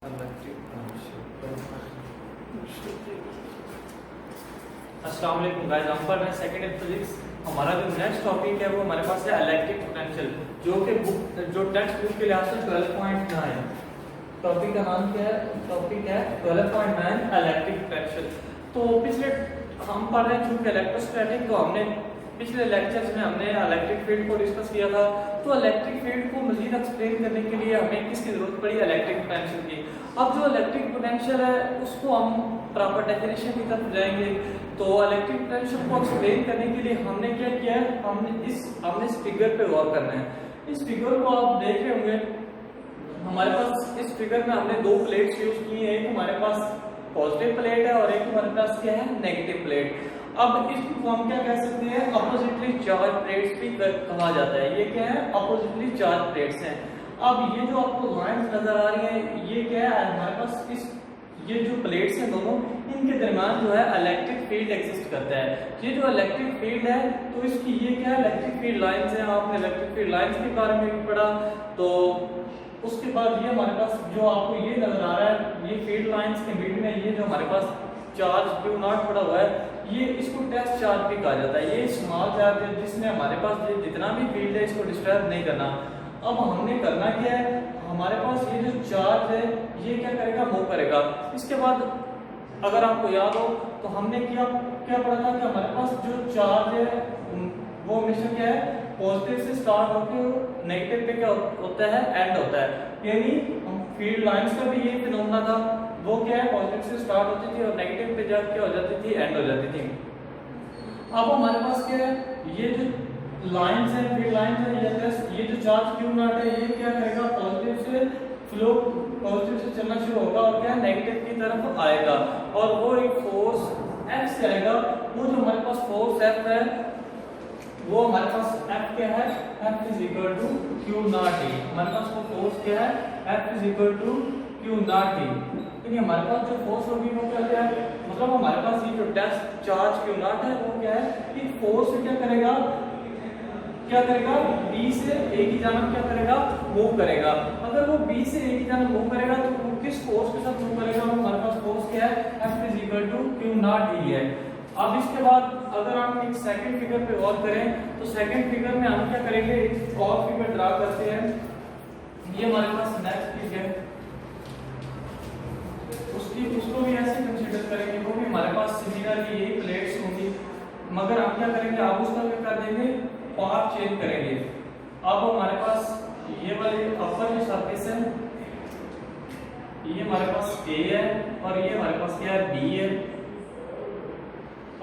अस्सलाम वालेकुम गाइस, हम पढ़ रहे हैं सेकंड ईयर फिजिक्स। हमारा जो नेक्स्ट टॉपिक है वो हमारे पास है इलेक्ट्रिक पोटेंशियल, जो टेक्स्ट बुक के लिहाज से 12.9। टॉपिक का नाम क्या है? टॉपिक है 12.9 इलेक्ट्रिक पोटेंशियल। तो पिछले हम पढ़ रहे हैं चूंकि इलेक्ट्रोस्टैटिक, तो हमने पिछले लेक्चर्स में हमने इलेक्ट्रिक फील्ड को डिस्कस किया था। तो इलेक्ट्रिक फील्ड को मजीद एक्सप्लेन करने के लिए हमें किसकी जरूरत पड़ी? इलेक्ट्रिक पोटेंशियल की। अब जो इलेक्ट्रिक पोटेंशियल है उसको हम प्रॉपर डेफिनेशन की तरफ जाएंगे। तो इलेक्ट्रिक पोटेंशियल को एक्सप्लेन करने के लिए हमने क्या किया है, हमने इस फिगर पे गौर करना है। इस फिगर को आप देख रहे होंगे, हमारे पास इस फिगर में हमने दो प्लेट्स यूज की है। एक हमारे पास पॉजिटिव प्लेट है और एक हमारे पास क्या है? Negative plate. अब इसको हम क्या कह सकते हैं? अपोजिटली चार्ज प्लेट्स भी कहा जाता है। ये क्या है? अपोजिटली चार्ज प्लेट्स हैं। अब ये जो आपको लाइंस नजर आ रही हैं, ये क्या है? हमारे पास ये जो प्लेट्स हैं दोनों, इनके दरमियान जो है इलेक्ट्रिक फील्ड एग्जिस्ट करता है। ये जो इलेक्ट्रिक फील्ड है, तो इसकी ये क्या है? इलेक्ट्रिक फील्ड लाइंस हैं। आपने इलेक्ट्रिक फील्ड लाइंस के बारे में भी पढ़ा। तो उसके बाद ये हमारे पास जो आपको ये नजर आ रहा है, ये फील्ड लाइंस के बीच में ये जो हमारे पास चार्ज Q नॉट पड़ा हुआ है, ये इसको टेस्ट चार्ज भी कहा जाता है। ये स्मॉल चार्ज है जिसमें हमारे पास ये जितना भी फील्ड है इसको डिस्टर्ब नहीं करना। अब हमने करना क्या है? हमारे पास ये जो चार्ज है ये क्या करेगा? मूव करेगा। इसके बाद अगर आपको याद हो तो हमने क्या पढ़ा था कि हमारे पास जो चार्ज है वो हमेशा क्या है? पॉजिटिव से स्टार्ट होकर नेगेटिव पे क्या होता है? एंड होता है। यानी फील्ड लाइंस का भी ये फिनोमेना था। वो क्या है? पॉजिटिव से स्टार्ट होती थी और नेगेटिव पे जब क्या हो जाती थी? एंड हो जाती थी। अब हमारे पास क्या है? ये जो लाइंस है, फील्ड लाइंस है, ये जो चार्ज Q नॉट है, ये क्या करेगा? पॉजिटिव से फ्लो, पॉजिटिव से चलना शुरू होगा और क्या नेगेटिव की तरफ आएगा और वो एक फोर्स F से आएगा। वो जो हमारे पास फोर्स F है, वो हमारे पास F क्या है? F is equal to Q not E। हमारे पास वो फोर्स क्या है? F is equal to Q not E। हमारे पास जो फोर्स होगी वो क्या है? मतलब हमारे पास ये जो टेस्ट चार्ज Q नॉट है वो क्या है? कि फोर्स क्या करेगा? B से A की जानब क्या करेगा? मूव करेगा। अगर वो B से A की जानब मूव करेगा तो वो किस फोर्स के साथ मूव करेगा? हमारे पास फोर्स क्या है? F is equal to Q not E है। अब इसके बाद अगर हम एक सेकंड फिगर पे गौर करें तो सेकंड फिगर में हम क्या करेंगे? एक और फिगर ड्रा करते हैं। ये हमारे पास नेक्स्ट फिगर, उसको भी ऐसे कंसीडर करेंगे। वो भी हमारे पास सिमिलरली यही प्लेट्स होंगी, मगर हम क्या करेंगे? आप उसका क्या कर देंगे? पाथ चेंज करेंगे। अब हमारे पास ये वाले अपर जो सरफेस है, ये हमारे पास A है और ये हमारे पास क्या है? B है।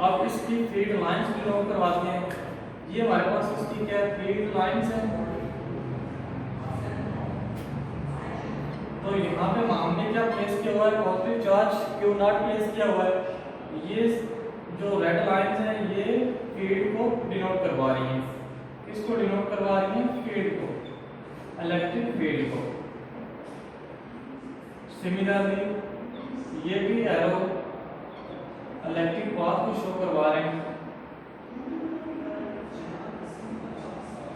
अब इसकी फील्ड लाइंस भी ड्रॉ करवाते हैं। ये हमारे पास इसकी क्या है? फील्ड लाइंस है। तो यहाँ पे हमने क्या प्लेस किया हुआ है? Positive charge Q not place किया हुआ है। ये जो रेड लाइंस हैं ये फील्ड को डिनोट करवा रही हैं। किसको डिनोट करवा रही हैं? फील्ड को, इलेक्ट्रिक फील्ड को। सिमिलरली ये भी एरो इलेक्ट्रिक पाथ को शो करवा रहे हैं।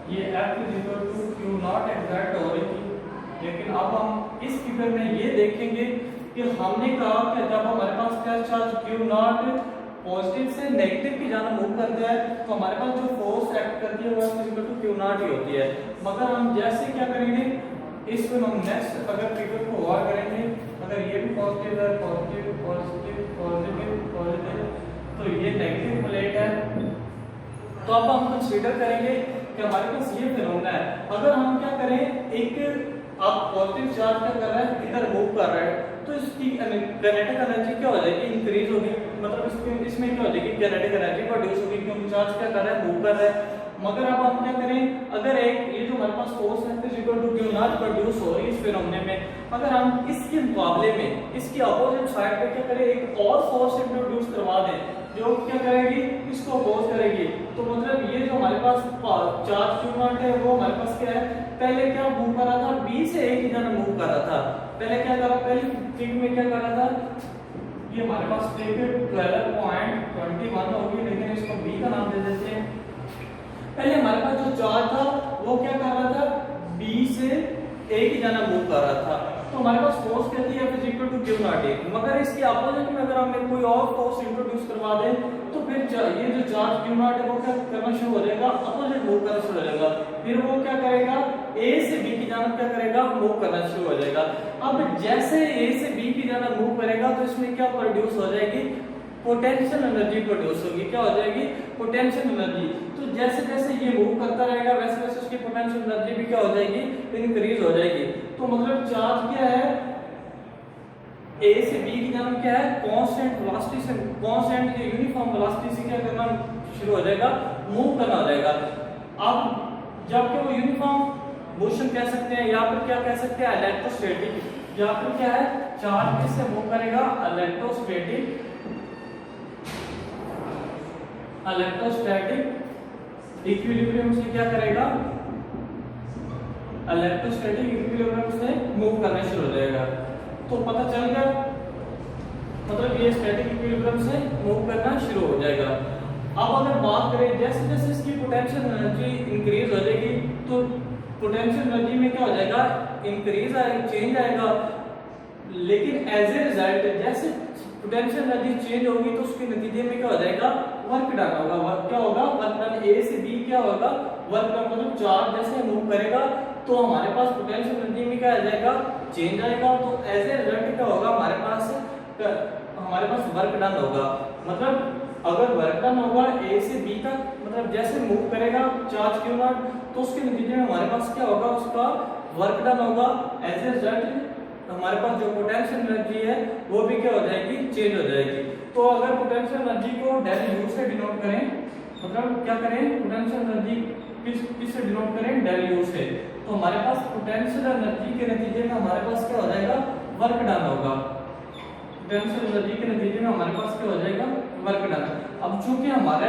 ये F is equal to Q not exact हो रही थी, लेकिन अब हम इस फिगर में ये देखेंगे कि हमने कहा कि जब हमारे पास test charge Q naught positive से नेगेटिव की जानब मूव करता है तो हमारे पास जो फोर्स एक्ट करती है वो इक्वल टू Q नॉट ही होती है। मगर हम जैसे क्या करेंगे? इसमें हम नेक्स्ट अगर फिगर को गौर करेंगे, अगर ये भी पॉजिटिव है, पॉजिटिव पॉजिटिव पॉजिटिव पॉजिटिव, तो ये नेगेटिव प्लेट है। तो अब हम कंसीडर करेंगे कि हमारे पास ये फिनोमेना है। अगर हम क्या करें? एक अब पॉजिटिव चार्ज क्या कर रहा है? इधर मूव कर रहा है, तो इसकी काइनेटिक एनर्जी क्या हो जाएगी? इंक्रीज होगी। मतलब इसमें क्या हो जाएगी? काइनेटिक एनर्जी प्रोड्यूस होगी, क्योंकि चार्ज क्या कर रहा है? मूव कर रहा है। मगर अब हम क्या करें? अगर एक ये जो हमारे पास फोर्स है is equal to Q not produce हो रही है इस फिनोमेना में, अगर हम इसके मुकाबले में इसकी अपोजिट साइड पे क्या करें? एक और फोर्स इंट्रोड्यूस करवा दें जो क्या करेगी? इसको अपोज करेगी। तो मतलब ये जो हमारे पास चार्ज Q नॉट है वो हमारे पास क्या है? पहले क्या मूव कर रहा था? B से A की जानब मूव कर रहा था। पहले क्या कर रहा? पहले फिगर में क्या कर रहा था? ये हमारे पास फिगर 12.21 होगी, लेकिन इसको B का नाम दे देते हैं। पहले हमारे पास जो चार्ज था वो क्या कर रहा था? B से A की जानब मूव कर रहा था। तो हमारे पास फोर्स कहती है F is equal to Q not A, मगर इसके अपोजिट में अगर हमें कोई और फोर्स इंट्रोड्यूस करवा दे तो फिर ये जो चार्ज क्यू नॉट है वो क्या करना शुरू हो जाएगा, अपोजिट मूव करना शुरू हो जाएगा। फिर वो क्या करेगा, ए से बी की जानब क्या करेगा, मूव करना शुरू हो जाएगा। अब जैसे ए से बी की जानब मूव करेगा तो इसमें क्या प्रोड्यूस हो जाएगी, पोटेंशियल एनर्जी प्रोड्यूस होगी। क्या हो जाएगी, पोटेंशियल एनर्जी। तो जैसे जैसे ये मूव करता रहेगा वैसे वैसे उसकी पोटेंशियल एनर्जी भी क्या हो जाएगी, इंक्रीज हो जाएगी। तो मतलब चार्ज क्या है, ए से बी की जानब क्या है, कांस्टेंट वेलोसिटी से, कांस्टेंट यूनिफॉर्म वेलोसिटी से क्या करना शुरू हो जाएगा, मूव करना हो जाएगा। अब जबकि वो यूनिफॉर्म मोशन कह सकते हैं या फिर क्या कह सकते हैं, इलेक्ट्रोस्टैटिक, या फिर क्या है, चार्ज किससे मूव करेगा, इलेक्ट्रोस्टैटिक, इलेक्ट्रोस्टैटिक इक्विलिब्रियम से क्या करेगा, इलेक्ट्रोस्टैटिक इक्विलिब्रियम से मूव करना शुरू हो जाएगा। तो पता चल गया, मतलब ये स्टैटिक इक्विलिब्रियम से मूव करना शुरू हो जाएगा। अब अगर बात करें जैसे जैसे इसकी पोटेंशियल एनर्जी इंक्रीज हो जाएगी तो पोटेंशियल एनर्जी में क्या हो जाएगा, इंक्रीज आएगा, चेंज आएगा। लेकिन एज ए रिजल्ट जैसे पोटेंशियल एनर्जी चेंज होगी तो उसके नतीजे में क्या हो जाएगा, वर्क डन होगा। वर्क क्या होगा, वर्क डन, ए से बी क्या होगा, वर्क डन, मतलब चार्ज जैसे मूव करेगा तो हमारे पास पोटेंशियल एनर्जी में क्या आ जाएगा, चेंज आएगा। तो एज ए रिजल्ट क्या होगा, हमारे पास वर्क डन होगा। मतलब अगर वर्क डन होगा ए से बी तक, मतलब जैसे मूव करेगा चार्ज क्यू नॉट तो उसके नतीजे में हमारे पास क्या होगा, उसका वर्क डन होगा। एज ए रिजल्ट हमारे पास जो पोटेंशियल एनर्जी है वो भी क्या हो जाएगी, चेंज हो जाएगी। तो अगर पोटेंशियल एनर्जी को डेल यू से डिनोट करें, मतलब क्या करें, पोटेंशियल एनर्जी किस से डिनोट करें, डेल यू से, तो हमारे पास पोटेंशियल एनर्जी के नतीजे में हमारे पास क्या हो जाएगा, वर्क डन होगा। पोटेंशियल एनर्जी के नतीजे में हमारे पास क्या हो जाएगा, वर्क डन। अब चूंकि हमारा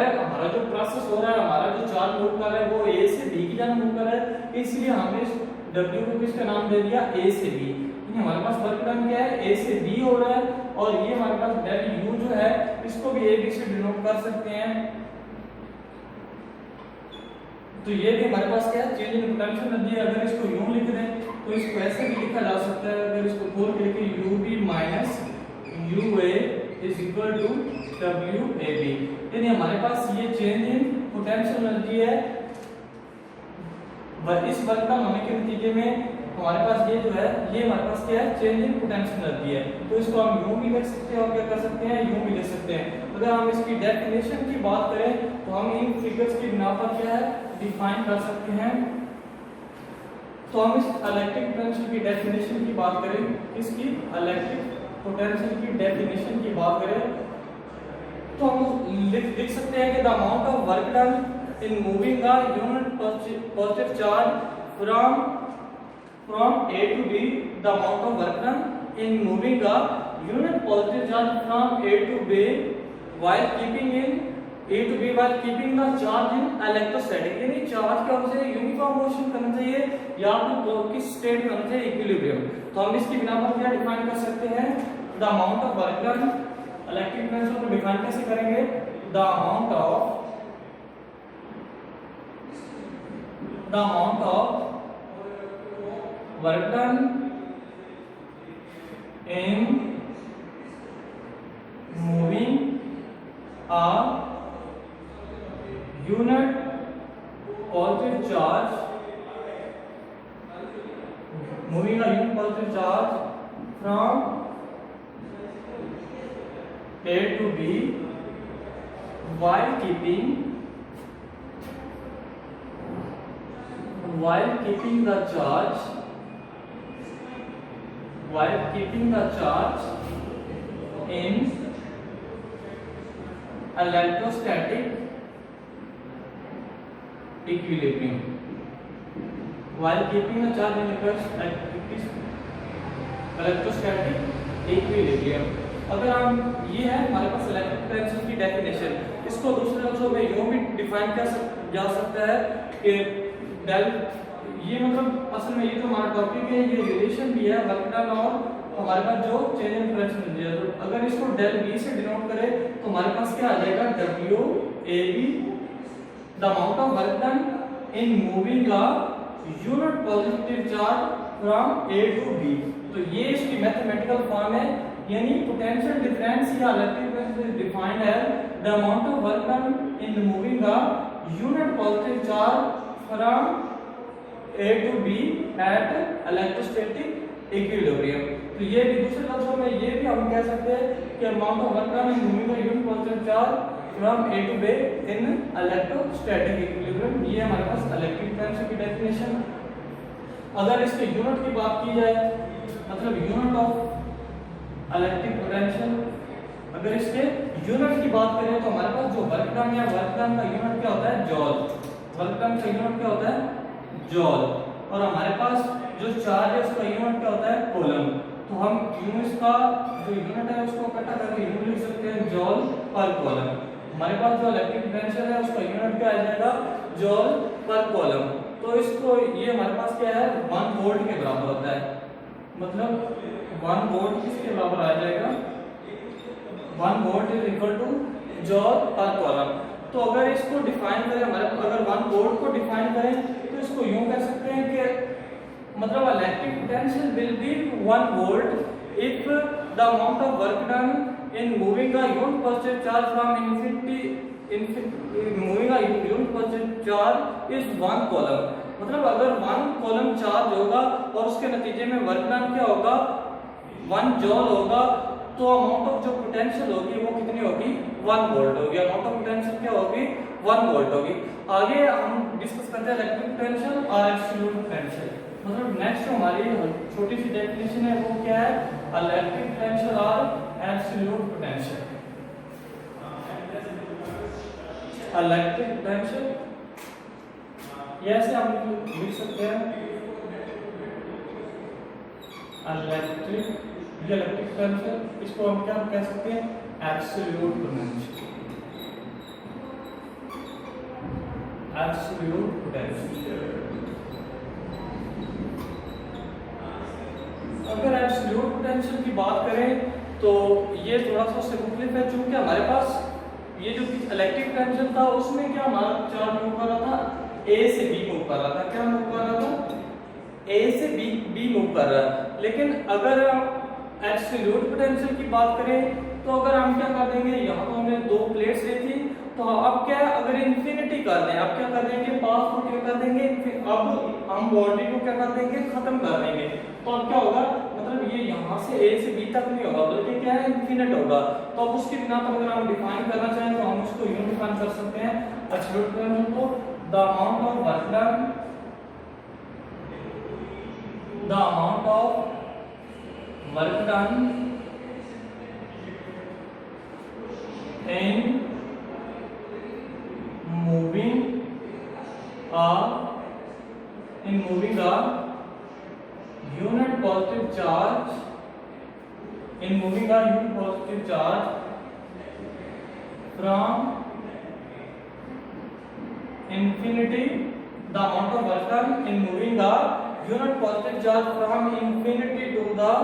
जो प्रोसेस हो रहा है, हमारा जो चार्ज मूव कर रहा है वो ए से बी की जानब मूव कर रहा है, इसलिए हमने इस W को किसका नाम दे दिया, ए से बी। हमारे पास वर्क डन क्या है, ए से बी हो रहा है, और ये हमारे पास डेल यू जो है इसको भी ए बी से डिनोट कर सकते हैं। तो ये भी हमारे पास क्या है, चेंज इन पोटेंशियल एनर्जी। अगर इसको यूं लिख दें तो इसको ऐसे भी लिखा जा सकता है, अगर इसको खोल के लिखें, U B minus U A is equal to W A B. यानी हमारे पास ये चेंज इन पोटेंशियल एनर्जी है। इस वर्क डन होने के नतीजे में हमारे पास ये जो है, ये हमारे पास क्या है, चेंज इन पोटेंशियल एनर्जी है। तो इसको हम यूं भी लिख सकते हैं और क्या कर सकते हैं, यूं भी लिख सकते हैं। अगर हम इसकी डेफिनेशन की बात करें तो हम इन फिगर्स की बिना पर क्या है, डिफाइन कर सकते हैं। तो हम इस इलेक्ट्रिक पोटेंशियल की डेफिनेशन की बात करें, इसकी इलेक्ट्रिक पोटेंशियल की डेफिनेशन की बात करें तो हम लिख सकते हैं कि the amount of work done in moving the unit positive charge from A to B, the amount of work done in moving a unit positive charge from A to B while keeping the charge in electrostatic, यानी charge क्या होना चाहिए, uniform motion करना चाहिए या फिर किस state में होना चाहिए, इक्विलिब्रियम। तो हम इसकी बिना पर क्या डिफाइन कर सकते हैं, the amount of work done. Electric potential को डिफाइन कैसे करेंगे, the amount of work done in moving a unit positive charge from A to B while keeping the charge in electrostatic equilibrium. While keeping the charge in electrostatic equilibrium. अगर हम ये है हमारे पास electric potential की definition, इसको दूसरे लफ्जों में यूं भी डिफाइन किया जा सकता है कि डेल, ये मतलब असल में ये जो हमारा टॉपिक है ये रिलेशन भी है वर्क डन और हमारे पास जो चेंज इन पोटेंशियल एनर्जी है। तो अगर इसको डेल बी से डिनोट करें तो हमारे पास क्या आ जाएगा, W A B, the amount of work done in moving a unit positive charge from A to B. तो ये इसकी मैथमेटिकल फॉर्म है, यानी पोटेंशियल डिफरेंस या electric difference is defined as the amount of work done in moving a unit positive charge from A to B at electrostatic equilibrium. तो ये भी दूसरे लफ्जों में ये भी हम कह सकते हैं कि amount of work done in moving a unit positive charge from A to B in electrostatic equilibrium. ये हमारे पास इलेक्ट्रिक पोटेंशियल की डेफिनेशन। अगर इसके यूनिट की बात की जाए, मतलब यूनिट ऑफ इलेक्ट्रिक पोटेंशियल, अगर इसके यूनिट की बात करें तो हमारे पास जो वर्क डन या वर्क डन का यूनिट क्या होता है, जॉल। वर्क डन का यूनिट क्या होता है, जॉल। और हमारे पास जो चार्ज है उसका यूनिट क्या होता है, कूलम। तो हम यूं इसका जो यूनिट है उसको इकट्ठा करके यूं लिख सकते हैं, जॉल पर कूलम। हमारे पास जो इलेक्ट्रिक पोटेंशियल है उसका यूनिट क्या आ जाएगा, जॉल पर कूलम। तो इसको ये हमारे पास क्या है, 1 वोल्ट के बराबर होता है। मतलब 1 वोल्ट किसके बराबर आ जाएगा, 1 volt is equal to joule per coulomb. तो अगर इसको डिफाइन करें, हमारे अगर 1 वोल्ट को डिफाइन करें तो इसको यूं कह सकते हैं कि मतलब electric potential will be 1 volt if the amount of work done in moving a unit positive charge from moving a unit positive charge is 1 coulomb. मतलब अगर 1 कूलम चार्ज होगा और उसके नतीजे में वर्क डन क्या होगा, 1 जॉल होगा, तो अमाउंट ऑफ जो पोटेंशियल होगी वो कितनी होगी, 1 वोल्ट होगी। अमाउंट ऑफ पोटेंशियल क्या होगी, 1 वोल्ट होगी। आगे हम डिस्कस करते हैं इलेक्ट्रिक पोटेंशियल और एब्सोल्यूट पोटेंशियल। मतलब नेक्स्ट हमारी छोटी सी डेफिनेशन है वो क्या है, इलेक्ट्रिक पोटेंशियल और एब्सोल्यूट पोटेंशियल। इलेक्ट्रिक पोटेंशियल ऐसे हम लिख सकते हैं, इलेक्ट्रिक पोटेंशियल, इसको हम क्या कह सकते हैं, एब्सोल्यूट पोटेंशियल। Absolute potential. अगर एब्सोल्यूट पोटेंशियल की बात करें तो ये थोड़ा सा उससे मुख्तलिफ है, क्योंकि हमारे पास ये जो इलेक्ट्रिक पोटेंशियल था उसमें क्या हमारा चार्ज मूव कर रहा था, ए से बी मूव कर रहा था। क्या मूव कर रहा था, ए से बी मूव कर रहा है। लेकिन अगर एब्सोल्यूट पोटेंशियल की बात करें तो अगर हम क्या कर देंगे, यहाँ तो हमने 2 प्लेट्स ली थी, तो अब क्या अगर इन्फिनिटी कर दें, अब क्या कर देंगे, पाथ को क्या कर देंगे, अब हम बॉडी को क्या कर देंगे, खत्म कर देंगे। तो अब क्या होगा, मतलब ये यहाँ से ए से बी तक नहीं होगा बल्कि क्या है, इन्फिनिट होगा। तो अब उसकी बिना पर अगर हम डिफाइन करना चाहें तो हम उसको यूं डिफाइन कर सकते हैं एब्सोल्यूट पोटेंशियल को, the amount of work done, the amount of work done in moving a unit positive charge, in moving a unit positive charge from infinity, the amount of work done in moving a unit positive charge from infinity to the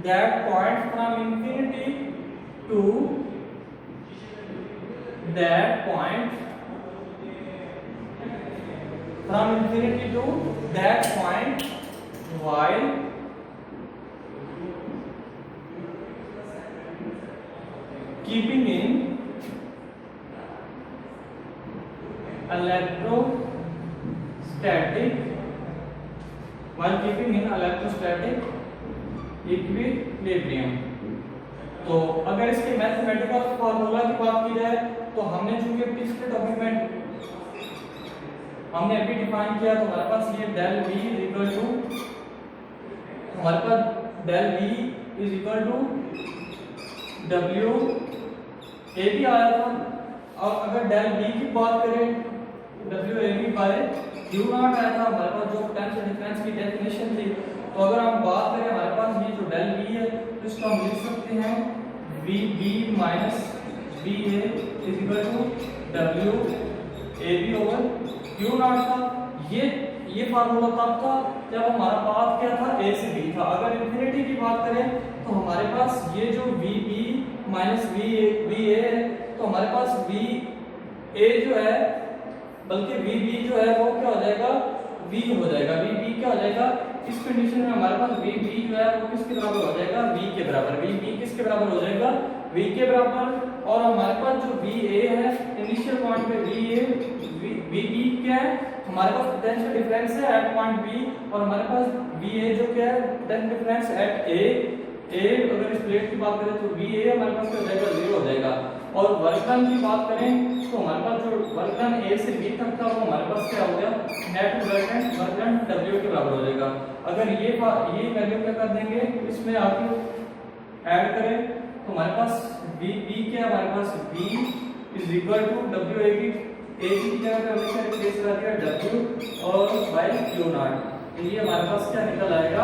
that point, from infinity to that point, from infinity to that point while keeping in electrostatic equilibrium. तो अगर इसके mathematical formula की बात की जाए तो हमने चूंकि पिछले टॉपिक में हमने अभी डिफाइन किया, तो हमारे पास ये del V is equal to, हमारे पास del V is equal to W A भी आया था। अब अगर डेल V की बात करें, W A B by Q not आया था हमारे पास, जो पोटेंशियल डिफरेंस की डेफिनेशन थी। तो अगर हम बात करें हमारे पास ये जो डेल V है तो इसको हम लिख सकते हैं VB minus VA is equal to W AB over Q not था। ये फार्मूला तब था जब हमारा पाथ क्या था, A से B था। अगर इंफिनिटी की बात करें तो हमारे पास ये जो VB माइनस VA है, तो हमारे पास VA जो है बल्कि VB जो है वो क्या हो जाएगा, V हो जाएगा। VB क्या हो जाएगा, इस कंडीशन में हमारे पास वी बी जो है वो किसके बराबर हो जाएगा, वी के बराबर। वी बी किसके बराबर हो जाएगा, वी के बराबर। और हमारे पास जो वी ए है इनिशियल पॉइंट पे वी ए वी बी क्या है, हमारे पास पोटेंशियल डिफरेंस है एट पॉइंट बी, और हमारे पास वी ए जो क्या है पोटेंशियल डिफरेंस एट ए। अगर इस प्लेट की बात करें तो वी ए हमारे पास क्या हो जाएगा, 0 हो जाएगा। और वर्क डन की बात करें तो हमारे पास जो वर्क डन ए से बी तक था वो हमारे पास क्या हो गया, नेट वर्क डन डब्ल्यू के बराबर हो जाएगा। अगर ये वैल्यू क्या कर देंगे इसमें आके ऐड करें तो हमारे पास बी क्या है, हमारे पास B is equal to W A की जगह पे हमेशा रिप्लेस कर दिया डब्ल्यू और बाय क्यू नॉट। तो ये हमारे पास क्या निकल आएगा,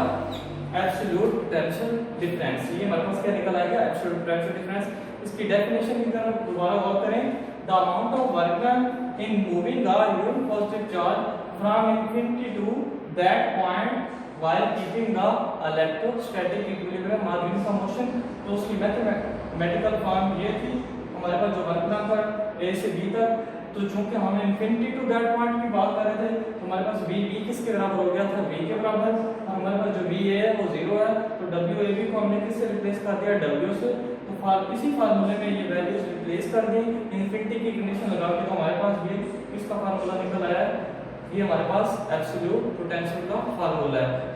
एब्सोल्यूट पोटेंशियल डिफरेंस। ये हमारे पास क्या निकल आएगा, एब्सोल्यूट पोटेंशियल डिफरेंस। इसकी डेफिनेशन की तरफ दोबारा गौर करें, the amount of work done in moving a unit positive charge from infinity to that point while keeping the electrostatic equilibrium margin का मोशन। तो उसकी मैथमेटिकल फॉर्म ये थी, हमारे पास जो वर्क डन था ए से बी तक, तो चूंकि हम इंफिनिटी टू दैट पॉइंट की बात कर रहे थे तो हमारे पास वी बी किसके बराबर हो गया था, वी के बराबर। और हमारे पास जो वी ए है वो 0 है, तो डब्ल्यू ए बी को हमने किससे रिप्लेस कर दिया, डब्ल्यू से। तो इसी फार्मूले में ये वैल्यूज रिप्लेस कर दी, इंफिनिटी की कंडीशन लगा के, तो हमारे पास ये किसका फार्मूला निकल आया है, ये हमारे पास एब्सोल्यूट पोटेंशियल का फार्मूला है।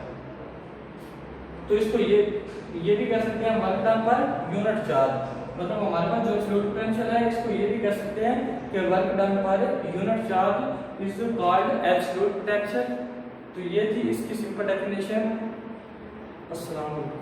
तो इसको ये भी कह सकते हैं work done per unit charge, मतलब हमारे पास जो एब्सोल्यूट पोटेंशियल है इसको ये भी कह सकते हैं कि work done per unit charge is called absolute potential. तो ये थी इसकी सिंपल डेफिनेशन। अस्सलाम वालेकुम।